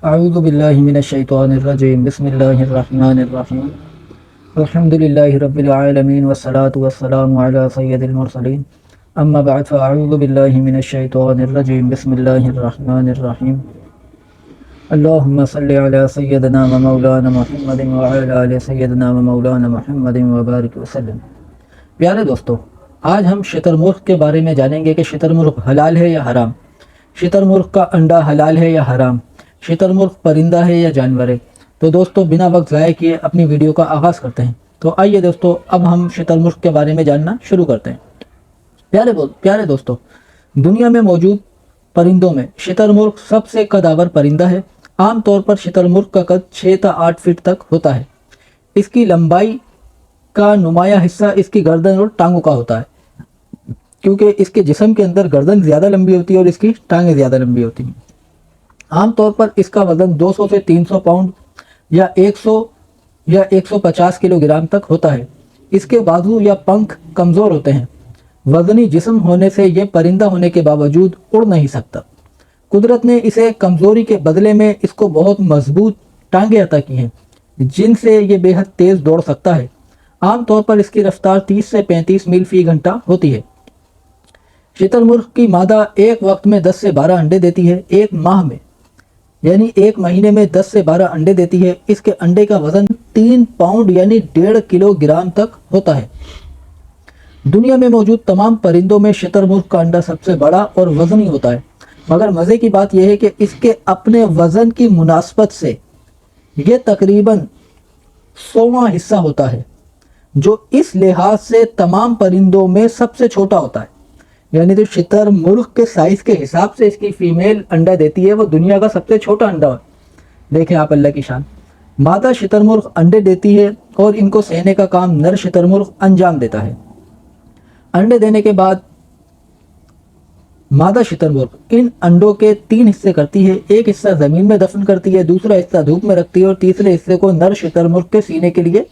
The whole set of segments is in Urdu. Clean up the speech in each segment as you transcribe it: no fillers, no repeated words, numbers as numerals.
اعوذ باللہ من الشیطان الرجیم بسم اللہ الرحمن الرحیم الحمدللہ رب العالمین والصلاة والسلام علی سید المرسلین اما بعد فاعوذ باللہ من الشیطان الرجیم بسم اللہ الرحمن الرحیم اللہم صلی علی سیدنا و مولانا محمد وعلی آل سیدنا و مولانا محمد وبارک وسلم۔ پیارے دوستو، آج ہم شتر مرغ کے بارے میں جانیں گے کہ شتر مرغ حلال ہے یا حرام، شتر مرغ کا انڈا حلال ہے یا حرام، شتر مرغ پرندہ ہے یا جانور ہے۔ تو دوستو بنا وقت ضائع کیے اپنی ویڈیو کا آغاز کرتے ہیں۔ تو آئیے دوستو اب ہم شتر مرغ کے بارے میں جاننا شروع کرتے ہیں۔ پیارے دوستو، دنیا میں موجود پرندوں میں شتر مرغ سب سے قدآور پرندہ ہے۔ عام طور پر شتر مرغ کا قد 6 تا 8 فٹ تک ہوتا ہے۔ اس کی لمبائی کا نمایاں حصہ اس کی گردن اور ٹانگوں کا ہوتا ہے، کیونکہ اس کے جسم کے اندر گردن زیادہ لمبی ہوتی ہے اور اس کی ٹانگیں زیادہ لمبی ہوتی ہیں۔ عام طور پر اس کا وزن 200 سے 300 پاؤنڈ یا 100 یا 150 کلو گرام تک ہوتا ہے۔ اس کے بازو یا پنکھ کمزور ہوتے ہیں۔ وزنی جسم ہونے سے یہ پرندہ ہونے کے باوجود اڑ نہیں سکتا۔ قدرت نے اسے کمزوری کے بدلے میں اس کو بہت مضبوط ٹانگیں عطا کی ہیں، جن سے یہ بے حد تیز دوڑ سکتا ہے۔ عام طور پر اس کی رفتار 30 سے 35 میل فی گھنٹہ ہوتی ہے۔ شتر مرغ کی مادہ ایک وقت میں 10 سے 12 انڈے دیتی ہے۔ ایک ماہ میں یعنی ایک مہینے میں 10 سے 12 انڈے دیتی ہے۔ اس کے انڈے کا وزن 3 پاؤنڈ یعنی 1.5 کلو گرام تک ہوتا ہے۔ دنیا میں موجود تمام پرندوں میں شتر مرغ کا انڈا سب سے بڑا اور وزنی ہوتا ہے، مگر مزے کی بات یہ ہے کہ اس کے اپنے وزن کی مناسبت سے یہ تقریباً 100واں حصہ ہوتا ہے، جو اس لحاظ سے تمام پرندوں میں سب سے چھوٹا ہوتا ہے۔ یعنی تو شتر مرغ کے سائز کے حساب سے اس کی فیمیل انڈا دیتی ہے، وہ دنیا کا سب سے چھوٹا انڈا ہے۔ دیکھیں آپ اللہ کی شان۔ مادہ شتر مرغ انڈے دیتی ہے اور ان کو سہنے کا کام نر شتر مرغ انجام دیتا ہے۔ انڈے دینے کے بعد مادہ شتر مرغ ان انڈوں کے 3 حصے کرتی ہے۔ ایک حصہ زمین میں دفن کرتی ہے، دوسرا حصہ دھوپ میں رکھتی ہے اور تیسرے حصے کو نر شتر مرغ کے سینے کے لیے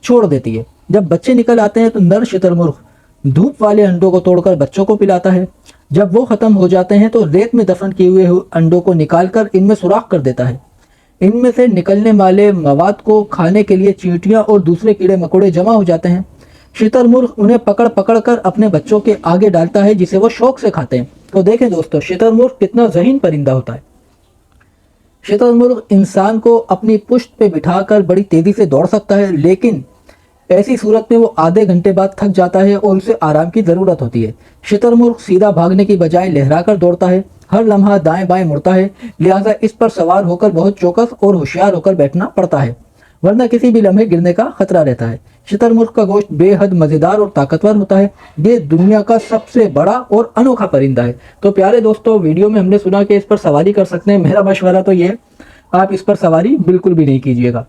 چھوڑ دیتی ہے۔ جب بچے نکل آتے ہیں تو نر شتر مرغ دھوپ والے انڈوں کو توڑ کر بچوں کو پلاتا ہے۔ جب وہ ختم ہو جاتے ہیں تو ریت میں دفن کیے ہوئے انڈوں کو نکال کر ان میں سوراخ کر دیتا ہے۔ ان میں سے نکلنے والے مواد کو کھانے کے لیے چیونٹیاں اور دوسرے کیڑے مکوڑے جمع ہو جاتے ہیں۔ شتر مرغ انہیں پکڑ پکڑ کر اپنے بچوں کے آگے ڈالتا ہے، جسے وہ شوق سے کھاتے ہیں۔ تو دیکھیں دوستو، شتر مرغ کتنا ذہین پرندہ ہوتا ہے۔ شتر مرغ انسان کو اپنی پشت پہ بٹھا کر بڑی تیزی سے دوڑ سکتا ہے، لیکن ایسی صورت میں وہ آدھے گھنٹے بعد تھک جاتا ہے اور اسے آرام کی ضرورت ہوتی ہے۔ شتر مرغ سیدھا بھاگنے کی بجائے لہرا کر دوڑتا ہے، ہر لمحہ دائیں بائیں مڑتا ہے، لہٰذا اس پر سوار ہو کر بہت چوکس اور ہوشیار ہو کر بیٹھنا پڑتا ہے، ورنہ کسی بھی لمحے گرنے کا خطرہ رہتا ہے۔ شتر مرغ کا گوشت بے حد مزیدار اور طاقتور ہوتا ہے۔ یہ دنیا کا سب سے بڑا اور انوکھا پرندہ ہے۔ تو پیارے دوستو، ویڈیو میں ہم نے سنا کہ اس پر سواری کر سکتے ہیں۔ میرا مشورہ تو یہ ہے، آپ اس پر سواری بالکل بھی نہیں کیجیے گا۔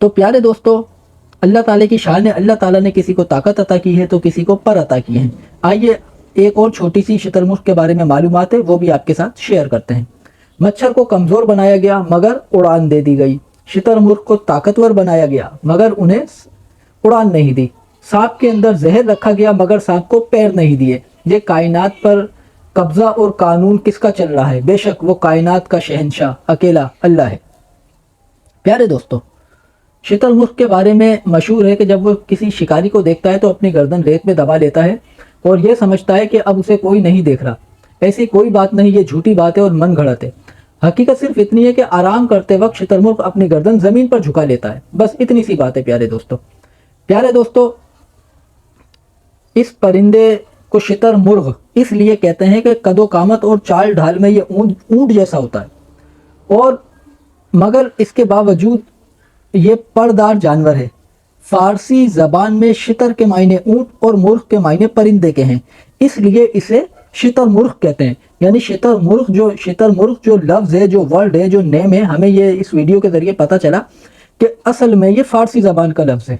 تو پیارے دوستو، اللہ تعالیٰ کی شان ہے، اللہ تعالیٰ نے کسی کو طاقت عطا کی ہے تو کسی کو پر عطا کی ہے۔ آئیے ایک اور چھوٹی سی شتر مرغ کے بارے میں معلومات ہے، وہ بھی آپ کے ساتھ شیئر کرتے ہیں۔ مچھر کو کمزور بنایا گیا مگر اڑان دے دی گئی۔ شتر مرغ کو طاقتور بنایا گیا مگر انہیں اڑان نہیں دی۔ سانپ کے اندر زہر رکھا گیا مگر سانپ کو پیر نہیں دیے۔ یہ کائنات پر قبضہ اور قانون کس کا چل رہا ہے؟ بے شک وہ کائنات کا شہنشاہ اکیلا اللہ ہے۔ پیارے دوستو، شتر مرغ کے بارے میں مشہور ہے کہ جب وہ کسی شکاری کو دیکھتا ہے تو اپنی گردن ریت میں دبا لیتا ہے اور یہ سمجھتا ہے کہ اب اسے کوئی نہیں دیکھ رہا۔ ایسی کوئی بات نہیں، یہ جھوٹی بات ہے اور من گھڑت ہے۔ حقیقت صرف اتنی ہے کہ آرام کرتے وقت شتر مرغ اپنی گردن زمین پر جھکا لیتا ہے، بس اتنی سی بات ہے۔ پیارے دوستو، اس پرندے کو شتر مرغ اس لیے کہتے ہیں کہ قد و قامت اور چال ڈھال میں یہ اونٹ جیسا ہوتا ہے، اور مگر اس کے باوجود یہ پردار جانور ہے۔ فارسی زبان میں شتر کے معنی اونٹ اور مرغ کے معنی پرندے کے ہیں، اس لیے اسے شتر مرغ کہتے ہیں۔ یعنی شتر مرغ جو لفظ ہے، جو ورڈ ہے، جو نیم ہے، ہمیں یہ اس ویڈیو کے ذریعے پتہ چلا کہ اصل میں یہ فارسی زبان کا لفظ ہے۔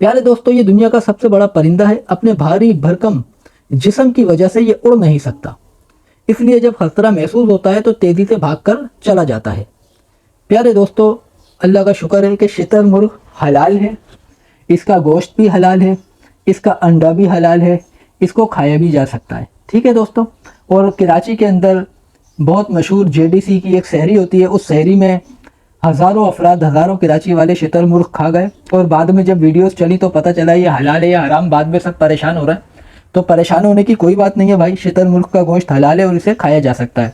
پیارے دوستو، یہ دنیا کا سب سے بڑا پرندہ ہے۔ اپنے بھاری بھرکم جسم کی وجہ سے یہ اڑ نہیں سکتا، اس لیے جب خطرہ محسوس ہوتا ہے تو تیزی سے بھاگ کر چلا جاتا ہے۔ پیارے دوستو، اللہ کا شکر ہے کہ شتر مرغ حلال ہے، اس کا گوشت بھی حلال ہے، اس کا انڈا بھی حلال ہے، اس کو کھایا بھی جا سکتا ہے۔ ٹھیک ہے دوستو، اور کراچی کے اندر بہت مشہور JDC کی ایک سحری ہوتی ہے، اس سحری میں ہزاروں افراد، ہزاروں کراچی والے شتر مرغ کھا گئے، اور بعد میں جب ویڈیوز چلی تو پتہ چلا یہ حلال ہے یا حرام، بعد میں سب پریشان ہو رہے ہیں۔ تو پریشان ہونے کی کوئی بات نہیں ہے بھائی، شتر مرغ کا گوشت حلال ہے اور اسے کھایا جا سکتا ہے۔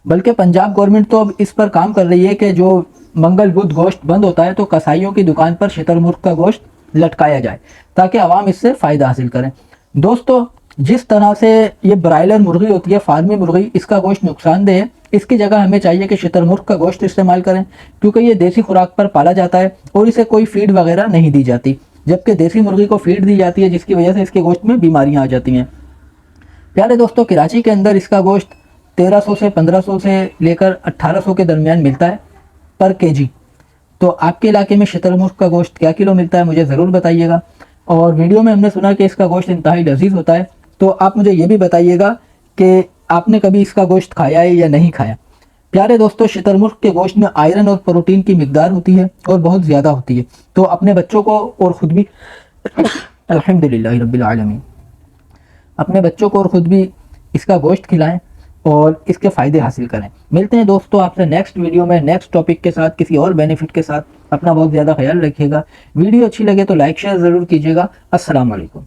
بلکہ پنجاب گورنمنٹ تو اب اس پر کام کر رہی ہے کہ جو منگل بدھ گوشت بند ہوتا ہے تو کسائیوں کی دکان پر شتر مرغ کا گوشت لٹکایا جائے تاکہ عوام اس سے فائدہ حاصل کریں۔ دوستو، جس طرح سے یہ برائلر مرغی ہوتی ہے، فارمی مرغی، اس کا گوشت نقصان دہ ہے، اس کی جگہ ہمیں چاہیے کہ شتر مرغ کا گوشت استعمال کریں، کیونکہ یہ دیسی خوراک پر پالا جاتا ہے اور اسے کوئی فیڈ وغیرہ نہیں دی جاتی، جبکہ دیسی مرغی کو فیڈ دی جاتی ہے جس کی وجہ سے اس کے گوشت میں بیماریاں آ جاتی ہیں۔ پیارے دوستو، کراچی کے اندر اس کا گوشت 1300 سے 1500 سے لے کر 1800 کے درمیان ملتا ہے پر kg۔ تو آپ کے علاقے میں شتر مرغ کا گوشت کیا کلو ملتا ہے مجھے ضرور بتائیے گا۔ اور ویڈیو میں ہم نے سنا کہ اس کا گوشت انتہائی لذیذ ہوتا ہے، تو آپ مجھے یہ بھی بتائیے گا کہ آپ نے کبھی اس کا گوشت کھایا ہے یا نہیں کھایا۔ پیارے دوستو، شتر مرغ کے گوشت میں آئرن اور پروٹین کی مقدار ہوتی ہے اور بہت زیادہ ہوتی ہے، تو اپنے بچوں کو اور خود بھی الحمدللہ رب العالمین، اپنے بچوں کو اور خود بھی اس کا گوشت کھلائیں اور اس کے فائدے حاصل کریں۔ ملتے ہیں دوستو آپ سے نیکسٹ ویڈیو میں نیکسٹ ٹاپک کے ساتھ، کسی اور بینیفٹ کے ساتھ۔ اپنا بہت زیادہ خیال رکھیے گا۔ ویڈیو اچھی لگے تو لائک شیئر ضرور کیجیے گا۔ السلام علیکم۔